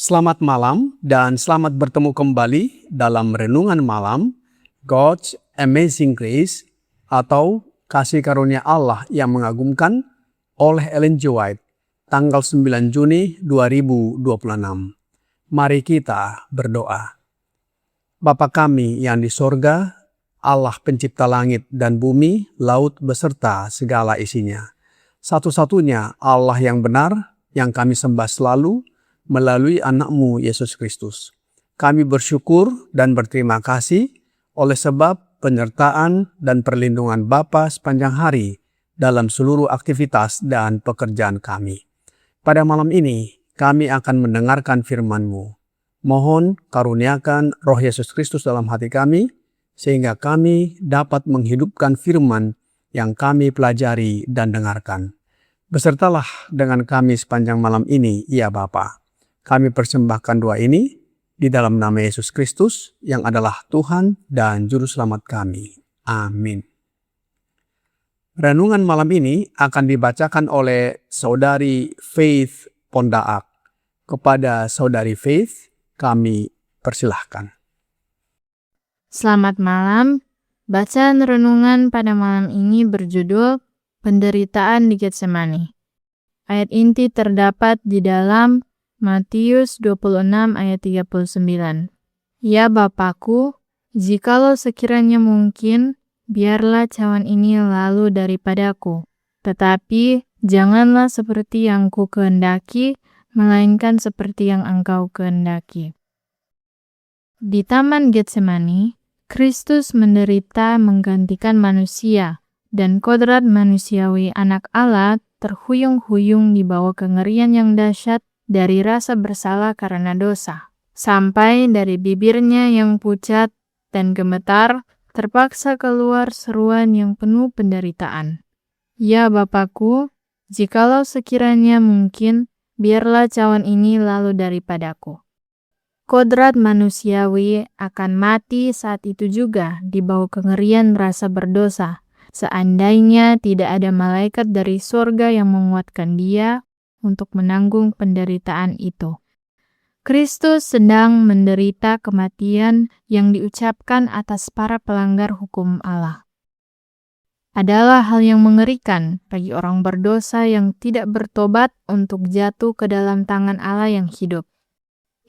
Selamat malam dan selamat bertemu kembali dalam Renungan Malam God's Amazing Grace atau Kasih Karunia Allah yang Mengagumkan oleh Ellen G. White, tanggal 9 Juni 2026. Mari kita berdoa. Bapa kami yang di sorga, Allah pencipta langit dan bumi, laut beserta segala isinya. Satu-satunya Allah yang benar yang kami sembah selalu, melalui anak-Mu Yesus Kristus. Kami bersyukur dan berterima kasih oleh sebab penyertaan dan perlindungan Bapa sepanjang hari dalam seluruh aktivitas dan pekerjaan kami. Pada malam ini, kami akan mendengarkan firman-Mu. Mohon karuniakan Roh Yesus Kristus dalam hati kami, sehingga kami dapat menghidupkan firman yang kami pelajari dan dengarkan. Besertalah dengan kami sepanjang malam ini, ya Bapa. Kami persembahkan doa ini di dalam nama Yesus Kristus yang adalah Tuhan dan Juru Selamat kami. Amin. Renungan malam ini akan dibacakan oleh Saudari Faith Pondaak. Kepada Saudari Faith, kami persilahkan. Selamat malam. Bacaan renungan pada malam ini berjudul Penderitaan di Getsemani. Ayat inti terdapat di dalam Matius 26 ayat 39. Ya Bapakku, jikalau sekiranya mungkin, biarlah cawan ini lalu daripadaku. Tetapi janganlah seperti yang ku kehendaki, melainkan seperti yang Engkau kehendaki. Di Taman Getsemani, Kristus menderita menggantikan manusia, dan kodrat manusiawi anak Allah terhuyung-huyung di bawah kengerian yang dahsyat dari rasa bersalah karena dosa, sampai dari bibirnya yang pucat dan gemetar terpaksa keluar seruan yang penuh penderitaan. Ya Bapakku, jikalau sekiranya mungkin, biarlah cawan ini lalu daripadaku. Kodrat manusiawi akan mati saat itu juga di bawah kengerian rasa berdosa, seandainya tidak ada malaikat dari surga yang menguatkan dia untuk menanggung penderitaan itu. Kristus sedang menderita kematian yang diucapkan atas para pelanggar hukum Allah. Adalah hal yang mengerikan bagi orang berdosa yang tidak bertobat untuk jatuh ke dalam tangan Allah yang hidup.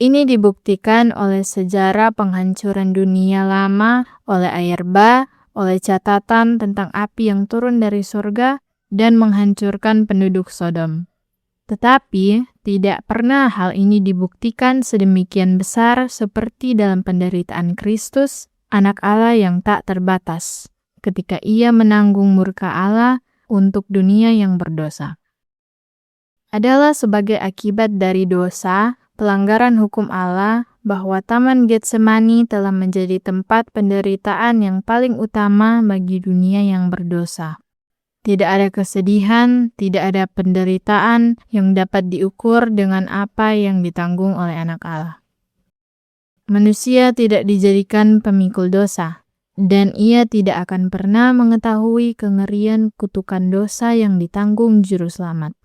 Ini dibuktikan oleh sejarah penghancuran dunia lama, oleh air bah, oleh catatan tentang api yang turun dari surga dan menghancurkan penduduk Sodom. Tetapi tidak pernah hal ini dibuktikan sedemikian besar seperti dalam penderitaan Kristus, anak Allah yang tak terbatas, ketika ia menanggung murka Allah untuk dunia yang berdosa. Adalah sebagai akibat dari dosa, pelanggaran hukum Allah, bahwa Taman Getsemani telah menjadi tempat penderitaan yang paling utama bagi dunia yang berdosa. Tidak ada kesedihan, tidak ada penderitaan yang dapat diukur dengan apa yang ditanggung oleh anak Allah. Manusia tidak dijadikan pemikul dosa, dan ia tidak akan pernah mengetahui kengerian kutukan dosa yang ditanggung Juru Selamat.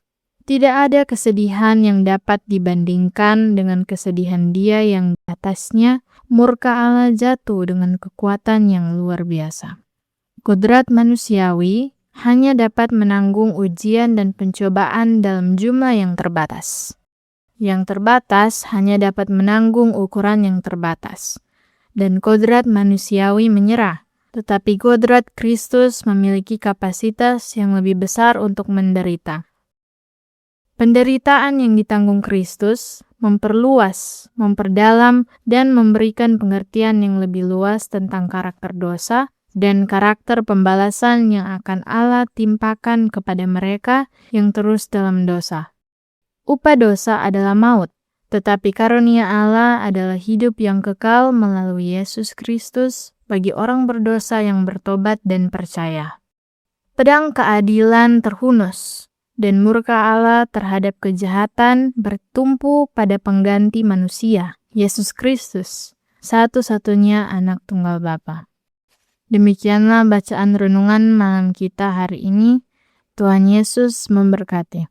Tidak ada kesedihan yang dapat dibandingkan dengan kesedihan Dia yang di atasnya murka Allah jatuh dengan kekuatan yang luar biasa. Kodrat manusiawi hanya dapat menanggung ujian dan pencobaan dalam jumlah yang terbatas. Yang terbatas hanya dapat menanggung ukuran yang terbatas. Dan kodrat manusiawi menyerah, tetapi kodrat Kristus memiliki kapasitas yang lebih besar untuk menderita. Penderitaan yang ditanggung Kristus memperluas, memperdalam, dan memberikan pengertian yang lebih luas tentang karakter dosa dan karakter pembalasan yang akan Allah timpakan kepada mereka yang terus dalam dosa. Upah dosa adalah maut, tetapi karunia Allah adalah hidup yang kekal melalui Yesus Kristus, bagi orang berdosa yang bertobat dan percaya. Pedang keadilan terhunus, dan murka Allah terhadap kejahatan bertumpu pada pengganti manusia, Yesus Kristus, satu-satunya anak tunggal Bapa. Demikianlah bacaan renungan malam kita hari ini. Tuhan Yesus memberkati.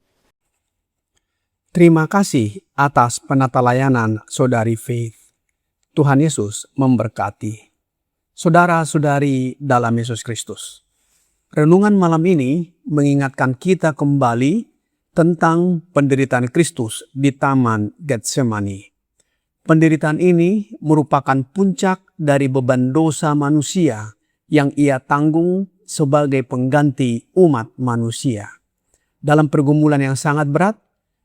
Terima kasih atas penata layanan Saudari Faith. Tuhan Yesus memberkati. Saudara-saudari dalam Yesus Kristus. Renungan malam ini mengingatkan kita kembali tentang penderitaan Kristus di Taman Getsemani. Penderitaan ini merupakan puncak dari beban dosa manusia yang ia tanggung sebagai pengganti umat manusia. Dalam pergumulan yang sangat berat,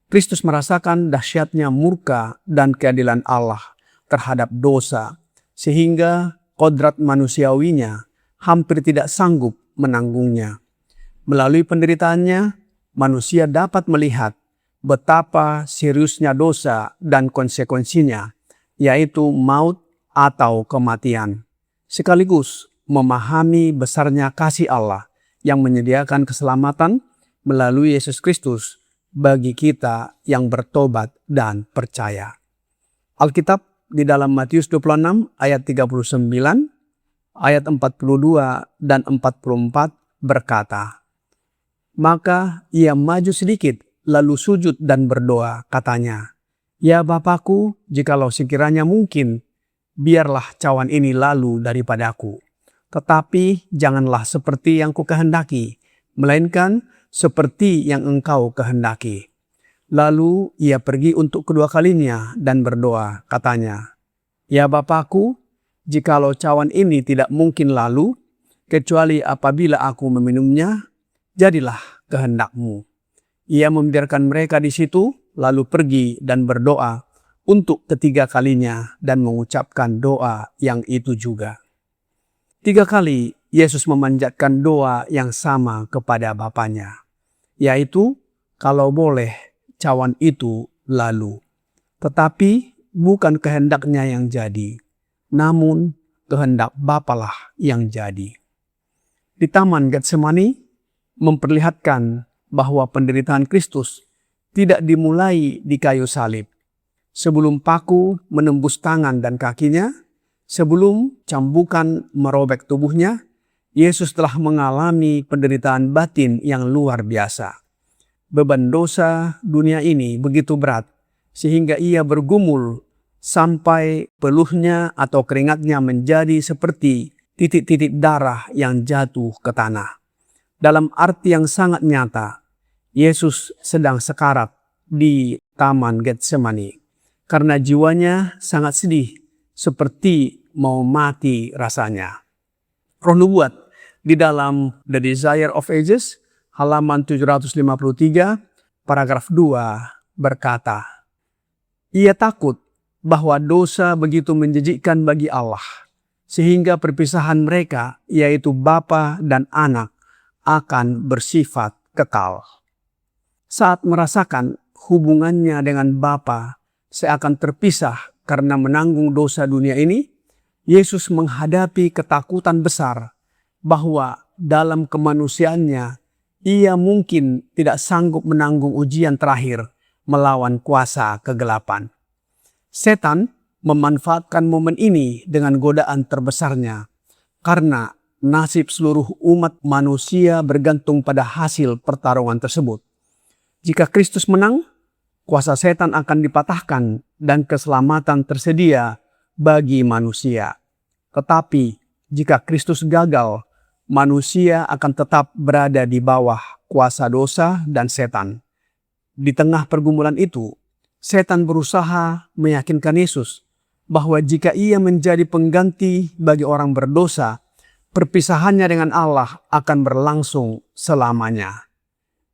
Kristus merasakan dahsyatnya murka dan keadilan Allah terhadap dosa, sehingga kodrat manusiawinya hampir tidak sanggup menanggungnya. Melalui penderitaannya, manusia dapat melihat betapa seriusnya dosa dan konsekuensinya, yaitu maut atau kematian. Sekaligus memahami besarnya kasih Allah yang menyediakan keselamatan melalui Yesus Kristus bagi kita yang bertobat dan percaya. Alkitab di dalam Matius 26 ayat 39, ayat 42 dan 44 berkata, "Maka ia maju sedikit lalu sujud dan berdoa, katanya, 'Ya Bapakku, jikalau sekiranya mungkin, biarlah cawan ini lalu daripadaku. Tetapi janganlah seperti yang kukehendaki, melainkan seperti yang Engkau kehendaki.' Lalu ia pergi untuk kedua kalinya dan berdoa, katanya, 'Ya Bapakku, jikalau cawan ini tidak mungkin lalu, kecuali apabila aku meminumnya, jadilah kehendak-Mu.' Ia membiarkan mereka di situ, lalu pergi dan berdoa untuk ketiga kalinya dan mengucapkan doa yang itu juga. 3 kali Yesus memanjatkan doa yang sama kepada Bapanya, yaitu, kalau boleh cawan itu lalu. Tetapi bukan kehendaknya yang jadi, namun kehendak Bapalah yang jadi. Di Taman Getsemani memperlihatkan bahwa penderitaan Kristus tidak dimulai di kayu salib. Sebelum paku menembus tangan dan kakinya, sebelum cambukan merobek tubuhnya, Yesus telah mengalami penderitaan batin yang luar biasa. Beban dosa dunia ini begitu berat, sehingga ia bergumul sampai peluhnya atau keringatnya menjadi seperti titik-titik darah yang jatuh ke tanah. Dalam arti yang sangat nyata, Yesus sedang sekarat di Taman Getsemani karena jiwanya sangat sedih, seperti mau mati rasanya. Roh Nubuat di dalam The Desire of Ages, halaman 753, paragraf 2 berkata, "Ia takut bahwa dosa begitu menjijikkan bagi Allah, sehingga perpisahan mereka, yaitu Bapa dan Anak, akan bersifat kekal." Saat merasakan hubungannya dengan Bapa seakan terpisah karena menanggung dosa dunia ini, Yesus menghadapi ketakutan besar bahwa dalam kemanusiaannya ia mungkin tidak sanggup menanggung ujian terakhir melawan kuasa kegelapan. Setan memanfaatkan momen ini dengan godaan terbesarnya, karena nasib seluruh umat manusia bergantung pada hasil pertarungan tersebut. Jika Kristus menang, kuasa setan akan dipatahkan dan keselamatan tersedia bagi manusia. Tetapi jika Kristus gagal, manusia akan tetap berada di bawah kuasa dosa dan setan. Di tengah pergumulan itu, setan berusaha meyakinkan Yesus bahwa jika ia menjadi pengganti bagi orang berdosa, perpisahannya dengan Allah akan berlangsung selamanya.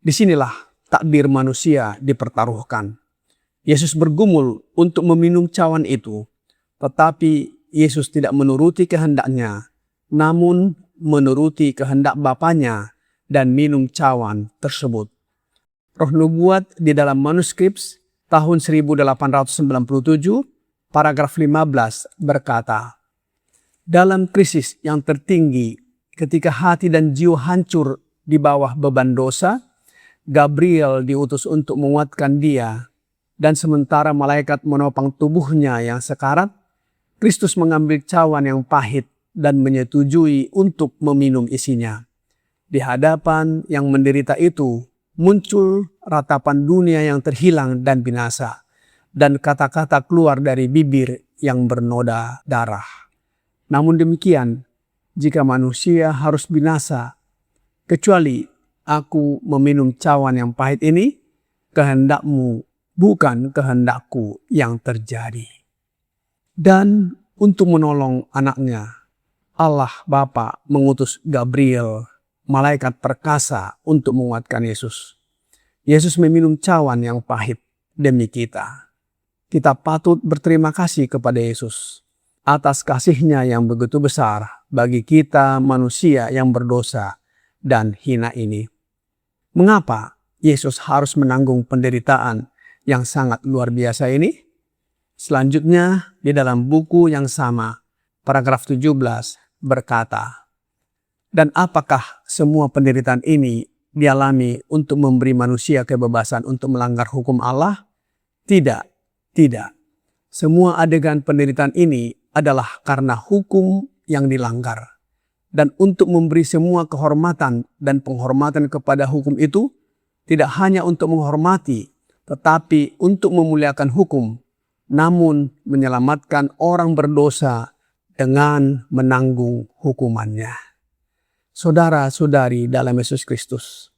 Disinilah takdir manusia dipertaruhkan. Yesus bergumul untuk meminum cawan itu, tetapi Yesus tidak menuruti kehendaknya, namun menuruti kehendak Bapanya dan minum cawan tersebut. Roh Nubuat di dalam manuskrip tahun 1897, paragraf 15 berkata, Dalam krisis yang tertinggi, ketika hati dan jiwa hancur di bawah beban dosa, Gabriel diutus untuk menguatkan dia, dan sementara malaikat menopang tubuhnya yang sekarat, Kristus mengambil cawan yang pahit dan menyetujui untuk meminum isinya. Di hadapan yang menderita itu, muncul ratapan dunia yang terhilang dan binasa, dan kata-kata keluar dari bibir yang bernoda darah. Namun demikian, jika manusia harus binasa, kecuali aku meminum cawan yang pahit ini, kehendakmu bukan kehendakku yang terjadi. Dan untuk menolong anaknya, Allah Bapa mengutus Gabriel, malaikat perkasa, untuk menguatkan Yesus. Yesus meminum cawan yang pahit demi kita. Kita patut berterima kasih kepada Yesus atas kasih-Nya yang begitu besar bagi kita manusia yang berdosa dan hina ini. Mengapa Yesus harus menanggung penderitaan yang sangat luar biasa ini? Selanjutnya di dalam buku yang sama, paragraf 17 berkata, "Dan apakah semua penderitaan ini dialami untuk memberi manusia kebebasan untuk melanggar hukum Allah? Tidak, tidak. Semua adegan penderitaan ini adalah karena hukum yang dilanggar. Dan untuk memberi semua kehormatan dan penghormatan kepada hukum itu, tidak hanya untuk menghormati, tetapi untuk memuliakan hukum, namun menyelamatkan orang berdosa dengan menanggung hukumannya." Saudara-saudari dalam Yesus Kristus,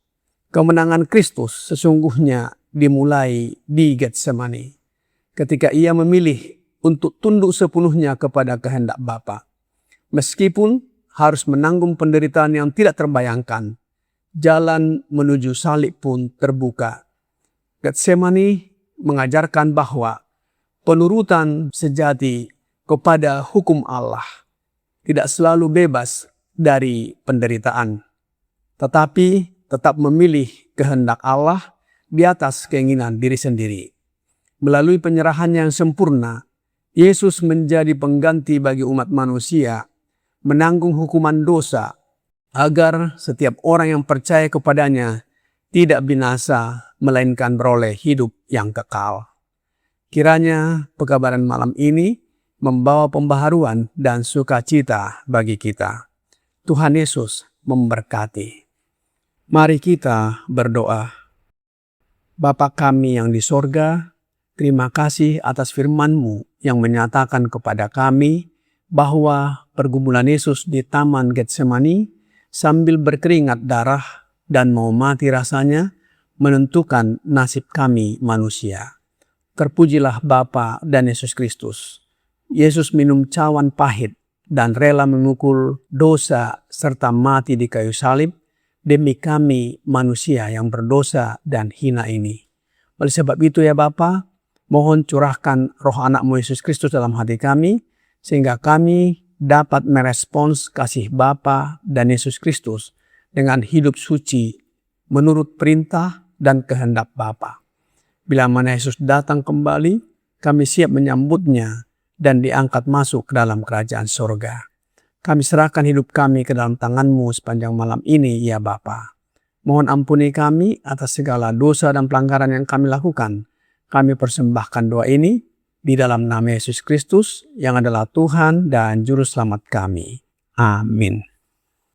kemenangan Kristus sesungguhnya dimulai di Getsemani, ketika Ia memilih untuk tunduk sepenuhnya kepada kehendak Bapa. Meskipun harus menanggung penderitaan yang tidak terbayangkan, jalan menuju salib pun terbuka. Getsemani mengajarkan bahwa penurutan sejati kepada hukum Allah tidak selalu bebas dari penderitaan, tetapi tetap memilih kehendak Allah di atas keinginan diri sendiri. Melalui penyerahannya yang sempurna, Yesus menjadi pengganti bagi umat manusia, menanggung hukuman dosa, agar setiap orang yang percaya kepadanya tidak binasa, melainkan beroleh hidup yang kekal. Kiranya pekabaran malam ini membawa pembaharuan dan sukacita bagi kita. Tuhan Yesus memberkati. Mari kita berdoa. Bapa kami yang di sorga, terima kasih atas firman-Mu yang menyatakan kepada kami bahwa pergumulan Yesus di Taman Getsemani sambil berkeringat darah dan mau mati rasanya menentukan nasib kami manusia. Terpujilah Bapa dan Yesus Kristus. Yesus minum cawan pahit dan rela memikul dosa serta mati di kayu salib demi kami manusia yang berdosa dan hina ini. Oleh sebab itu ya Bapa, mohon curahkan roh anak-Mu Yesus Kristus dalam hati kami, sehingga kami dapat merespons kasih Bapa dan Yesus Kristus dengan hidup suci menurut perintah dan kehendak Bapa. Bila mana Yesus datang kembali, kami siap menyambutnya dan diangkat masuk ke dalam kerajaan sorga. Kami serahkan hidup kami ke dalam tangan-Mu sepanjang malam ini, ya Bapa. Mohon ampuni kami atas segala dosa dan pelanggaran yang kami lakukan. Kami persembahkan doa ini di dalam nama Yesus Kristus yang adalah Tuhan dan Juru Selamat kami. Amin.